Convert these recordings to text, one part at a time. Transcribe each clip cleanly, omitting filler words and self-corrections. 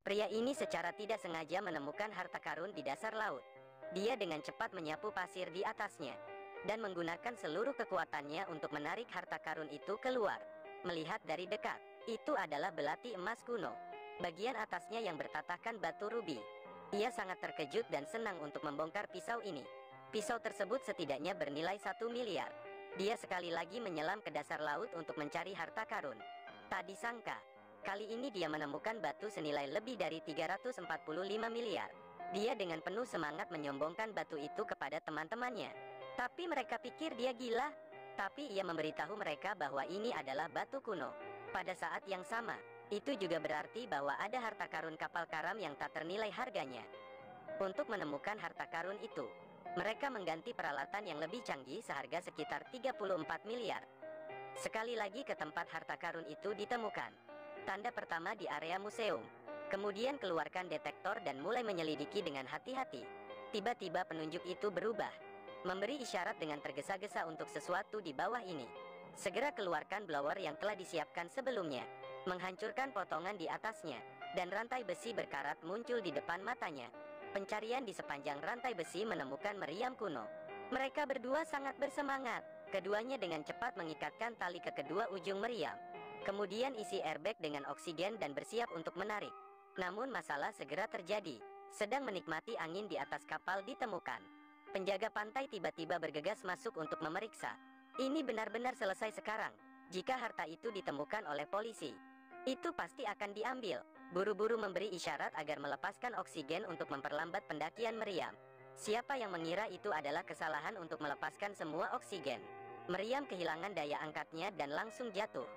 Pria ini secara tidak sengaja menemukan harta karun di dasar laut. Dia dengan cepat menyapu pasir di atasnya dan menggunakan seluruh kekuatannya untuk menarik harta karun itu keluar. Melihat dari dekat, itu adalah belati emas kuno. Bagian atasnya yang bertatahkan batu rubi. Ia sangat terkejut dan senang untuk membongkar pisau ini. Pisau tersebut setidaknya bernilai 1 miliar. Dia sekali lagi menyelam ke dasar laut untuk mencari harta karun. Tak disangka, kali ini dia menemukan batu senilai lebih dari 345 miliar. Dia dengan penuh semangat menyombongkan batu itu kepada teman-temannya. Tapi mereka pikir dia gila. Tapi ia memberitahu mereka bahwa ini adalah batu kuno. Pada saat yang sama, itu juga berarti bahwa ada harta karun kapal karam yang tak ternilai harganya. Untuk menemukan harta karun itu, mereka mengganti peralatan yang lebih canggih seharga sekitar 34 miliar. Sekali lagi ke tempat harta karun itu ditemukan. Tanda pertama di area museum. Kemudian keluarkan detektor dan mulai menyelidiki dengan hati-hati. Tiba-tiba penunjuk itu berubah, memberi isyarat dengan tergesa-gesa untuk sesuatu di bawah ini. Segera keluarkan blower yang telah disiapkan sebelumnya, menghancurkan potongan di atasnya, dan rantai besi berkarat muncul di depan matanya. Pencarian di sepanjang rantai besi menemukan meriam kuno. Mereka berdua sangat bersemangat. Keduanya dengan cepat mengikatkan tali ke kedua ujung meriam. Kemudian isi airbag dengan oksigen dan bersiap untuk menarik. Namun masalah segera terjadi. Sedang menikmati angin di atas kapal ditemukan. Penjaga pantai tiba-tiba bergegas masuk untuk memeriksa. Ini benar-benar selesai sekarang. Jika harta itu ditemukan oleh polisi, itu pasti akan diambil. Buru-buru memberi isyarat agar melepaskan oksigen untuk memperlambat pendakian meriam. Siapa yang mengira itu adalah kesalahan untuk melepaskan semua oksigen? Meriam kehilangan daya angkatnya dan langsung jatuh.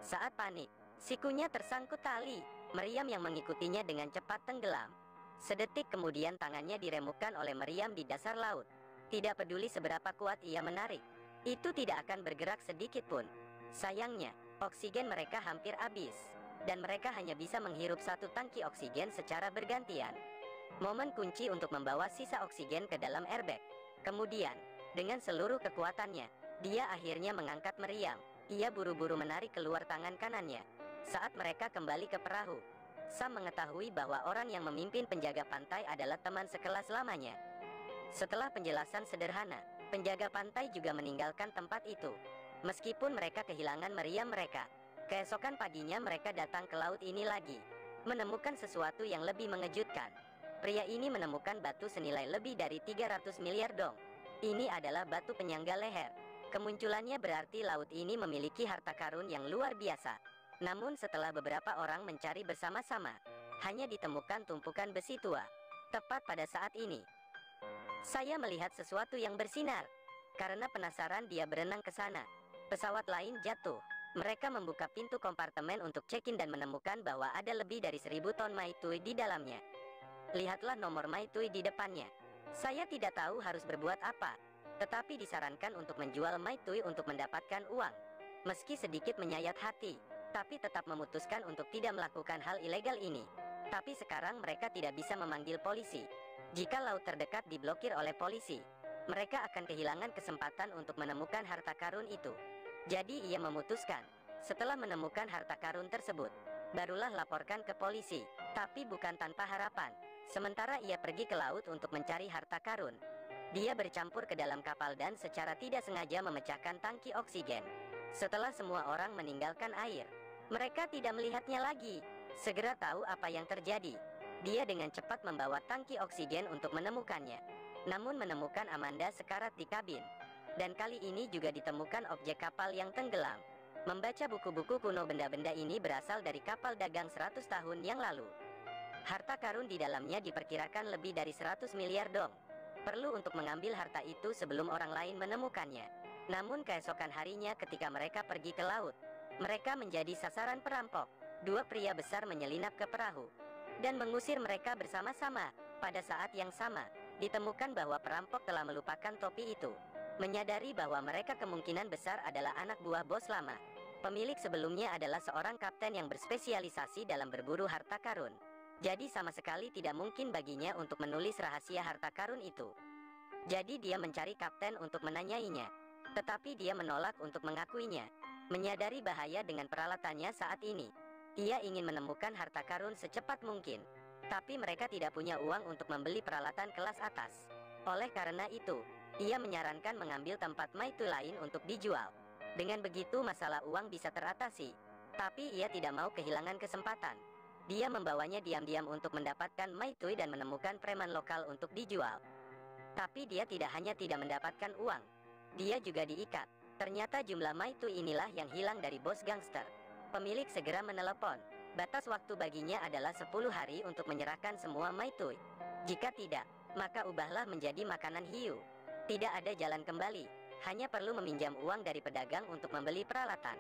Saat panik, sikunya tersangkut tali. Meriam yang mengikutinya dengan cepat tenggelam. Sedetik kemudian tangannya diremukkan oleh meriam di dasar laut. Tidak peduli seberapa kuat ia menarik, itu tidak akan bergerak sedikit pun. Sayangnya, oksigen mereka hampir habis, dan mereka hanya bisa menghirup satu tangki oksigen secara bergantian. Momen kunci untuk membawa sisa oksigen ke dalam airbag. Kemudian, dengan seluruh kekuatannya, dia akhirnya mengangkat meriam. Ia buru-buru menarik keluar tangan kanannya. Saat mereka kembali ke perahu, Sam mengetahui bahwa orang yang memimpin penjaga pantai adalah teman sekelas lamanya. Setelah penjelasan sederhana, penjaga pantai juga meninggalkan tempat itu. Meskipun mereka kehilangan meriam mereka, keesokan paginya mereka datang ke laut ini lagi, menemukan sesuatu yang lebih mengejutkan. Pria ini menemukan batu senilai lebih dari 300 miliar dong. Ini adalah batu penyangga leher. Kemunculannya berarti laut ini memiliki harta karun yang luar biasa. Namun setelah beberapa orang mencari bersama-sama, hanya ditemukan tumpukan besi tua. Tepat pada saat ini, saya melihat sesuatu yang bersinar. Karena penasaran dia berenang ke sana. Pesawat lain jatuh. Mereka membuka pintu kompartemen untuk check-in dan menemukan bahwa ada lebih dari 1000 ton maitui di dalamnya. Lihatlah nomor maitui di depannya. Saya tidak tahu harus berbuat apa, tetapi disarankan untuk menjual maitui untuk mendapatkan uang. Meski sedikit menyayat hati, tapi tetap memutuskan untuk tidak melakukan hal ilegal ini. Tapi sekarang mereka tidak bisa memanggil polisi. Jika laut terdekat diblokir oleh polisi, mereka akan kehilangan kesempatan untuk menemukan harta karun itu. Jadi ia memutuskan, setelah menemukan harta karun tersebut, barulah laporkan ke polisi. Tapi bukan tanpa harapan. Sementara ia pergi ke laut untuk mencari harta karun, dia bercampur ke dalam kapal dan secara tidak sengaja memecahkan tangki oksigen. Setelah semua orang meninggalkan air, mereka tidak melihatnya lagi. Segera tahu apa yang terjadi, dia dengan cepat membawa tangki oksigen untuk menemukannya. Namun menemukan Amanda sekarat di kabin. Dan kali ini juga ditemukan objek kapal yang tenggelam. Membaca buku-buku kuno, benda-benda ini berasal dari kapal dagang 100 tahun yang lalu. Harta karun di dalamnya diperkirakan lebih dari 100 miliar dong. Perlu untuk mengambil harta itu sebelum orang lain menemukannya. Namun keesokan harinya ketika mereka pergi ke laut, mereka menjadi sasaran perampok. Dua pria besar menyelinap ke perahu dan mengusir mereka bersama-sama. Pada saat yang sama, ditemukan bahwa perampok telah melupakan topi itu. Menyadari bahwa mereka kemungkinan besar adalah anak buah bos lama. Pemilik sebelumnya adalah seorang kapten yang berspesialisasi dalam berburu harta karun. Jadi sama sekali tidak mungkin baginya untuk menulis rahasia harta karun itu. Jadi dia mencari kapten untuk menanyainya, tetapi dia menolak untuk mengakuinya. Menyadari bahaya dengan peralatannya saat ini, ia ingin menemukan harta karun secepat mungkin. Tapi mereka tidak punya uang untuk membeli peralatan kelas atas. Oleh karena itu, ia menyarankan mengambil tempat Maitui lain untuk dijual. Dengan begitu masalah uang bisa teratasi. Tapi ia tidak mau kehilangan kesempatan. Dia membawanya diam-diam untuk mendapatkan Maitui dan menemukan preman lokal untuk dijual. Tapi dia tidak hanya tidak mendapatkan uang, dia juga diikat. Ternyata jumlah Maitui inilah yang hilang dari bos gangster. Pemilik segera menelepon. Batas waktu baginya adalah 10 hari untuk menyerahkan semua Maitui. Jika tidak, maka ubahlah menjadi makanan hiu. Tidak ada jalan kembali, hanya perlu meminjam uang dari pedagang untuk membeli peralatan.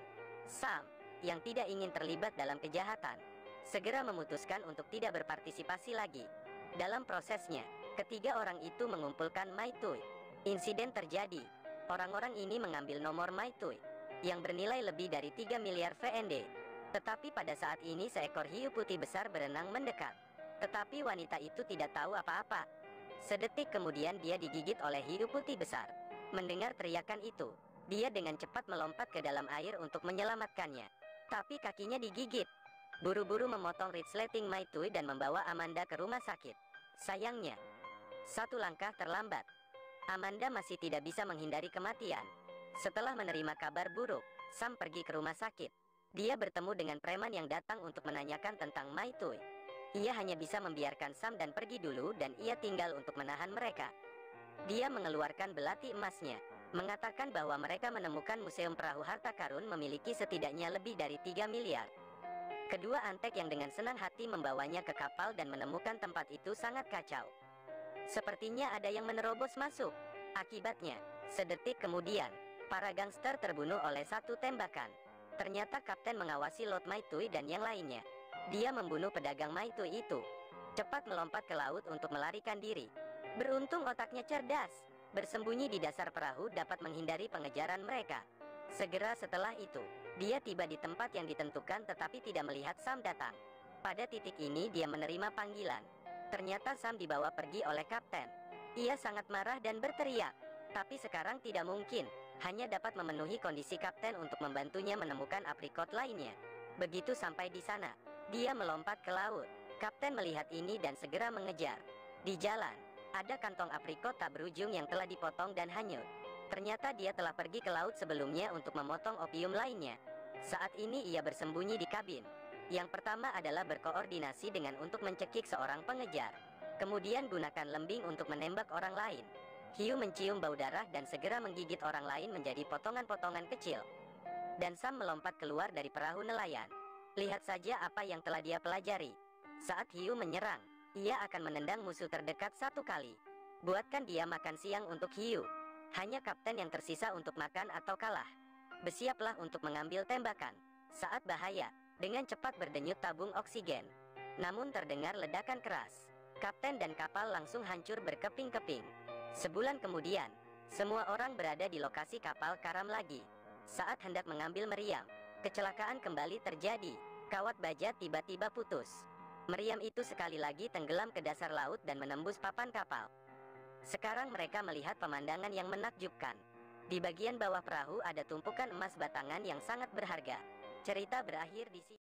Sam, yang tidak ingin terlibat dalam kejahatan, segera memutuskan untuk tidak berpartisipasi lagi. Dalam prosesnya, ketiga orang itu mengumpulkan Maitui. Insiden terjadi. Orang-orang ini mengambil nomor Maitui yang bernilai lebih dari 3 miliar VND. Tetapi pada saat ini seekor hiu putih besar berenang mendekat. Tetapi wanita itu tidak tahu apa-apa. Sedetik kemudian dia digigit oleh hiu putih besar. Mendengar teriakan itu, dia dengan cepat melompat ke dalam air untuk menyelamatkannya. Tapi kakinya digigit. Buru-buru memotong resleting Maitui dan membawa Amanda ke rumah sakit. Sayangnya, satu langkah terlambat. Amanda masih tidak bisa menghindari kematian. Setelah menerima kabar buruk, Sam pergi ke rumah sakit. Dia bertemu dengan preman yang datang untuk menanyakan tentang Maitui. Ia hanya bisa membiarkan Sam dan pergi dulu dan ia tinggal untuk menahan mereka. Dia mengeluarkan belati emasnya, mengatakan bahwa mereka menemukan museum perahu harta karun memiliki setidaknya lebih dari 3 miliar. Kedua antek yang dengan senang hati membawanya ke kapal dan menemukan tempat itu sangat kacau. Sepertinya ada yang menerobos masuk. Akibatnya, sedetik kemudian, para gangster terbunuh oleh satu tembakan. Ternyata kapten mengawasi lot Maitui dan yang lainnya. Dia membunuh pedagang Maitui itu. Cepat melompat ke laut untuk melarikan diri. Beruntung otaknya cerdas. Bersembunyi di dasar perahu dapat menghindari pengejaran mereka. Segera setelah itu, dia tiba di tempat yang ditentukan tetapi tidak melihat Sam datang. Pada titik ini dia menerima panggilan. Ternyata Sam dibawa pergi oleh kapten. Ia sangat marah dan berteriak. Tapi sekarang tidak mungkin. Hanya dapat memenuhi kondisi kapten untuk membantunya menemukan aprikot lainnya. Begitu sampai di sana, dia melompat ke laut. Kapten melihat ini dan segera mengejar. Di jalan, ada kantong aprikot tak berujung yang telah dipotong dan hanyut. Ternyata dia telah pergi ke laut sebelumnya untuk memotong opium lainnya. Saat ini ia bersembunyi di kabin. Yang pertama adalah berkoordinasi dengan untuk mencekik seorang pengejar. Kemudian gunakan lembing untuk menembak orang lain. Hiu mencium bau darah dan segera menggigit orang lain menjadi potongan-potongan kecil. Dan Sam melompat keluar dari perahu nelayan. Lihat saja apa yang telah dia pelajari. Saat hiu menyerang, ia akan menendang musuh terdekat satu kali. Buatkan dia makan siang untuk hiu. Hanya kapten yang tersisa untuk makan atau kalah. Bersiaplah untuk mengambil tembakan. Saat bahaya, dengan cepat berdenyut tabung oksigen. Namun terdengar ledakan keras. Kapten dan kapal langsung hancur berkeping-keping. Sebulan kemudian, semua orang berada di lokasi kapal karam lagi. Saat hendak mengambil meriam, kecelakaan kembali terjadi. Kawat baja tiba-tiba putus. Meriam itu sekali lagi tenggelam ke dasar laut dan menembus papan kapal. Sekarang mereka melihat pemandangan yang menakjubkan. Di bagian bawah perahu ada tumpukan emas batangan yang sangat berharga. Cerita berakhir di sini.